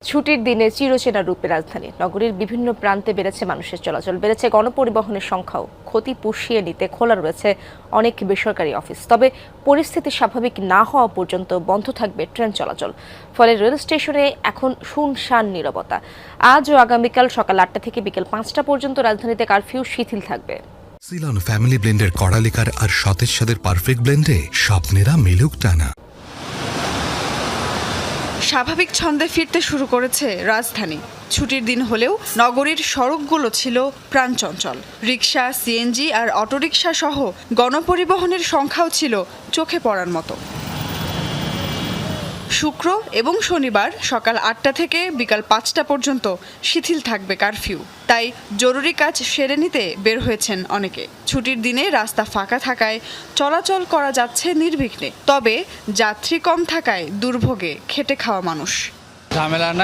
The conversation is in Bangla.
ছুটির দিনে চিরচেনা রূপে রাজধানী নগরীর বিভিন্ন প্রান্তে বেড়েছে মানুষের চলাচল, বেড়েছে গণপরিবহনের সংখ্যাও। ক্ষতি পুষিয়ে নিতে খোলা রয়েছে অনেক বেসরকারি অফিস। তবে পরিস্থিতি স্বাভাবিক না হওয়া পর্যন্ত বন্ধ থাকবে ট্রেন চলাচল। ফলে রেল স্টেশনে এখন শুনশান নীরবতা। আজ ও আগামীকাল সকাল ৮টা থেকে বিকেল ৫টা পর্যন্ত রাজধানীতে কারফিউ শিথিল থাকবে। সিলন ফ্যামিলি ব্লেন্ডের কড়া লিকার আর সতেজ স্বাদের পারফেক্ট ব্লেন্ডে স্বপ্নেরা মিলুক টানা। স্বাভাবিক ছন্দে ফিরতে শুরু করেছে রাজধানী। ছুটির দিন হলেও নগরীর সড়কগুলো ছিল প্রাণচঞ্চল। রিকশা, সিএনজি আর অটোরিকশা সহ গণপরিবহনের সংখ্যাও ছিল চোখে পড়ার মতো। শুক্র এবং শনিবার সকাল ৮টা থেকে বিকাল ৫টা পর্যন্ত শিথিল থাকবে কারফিউ। তাই জরুরি কাজ সেরে নিতে বের হয়েছেন অনেকে। ছুটির দিনে রাস্তা ফাঁকা থাকায় চলাচল করা যাচ্ছে নির্বিঘ্নে। তবে যাত্রী কম থাকায় দুর্ভোগে খেটে খাওয়া মানুষ। ঝামেলা নাই।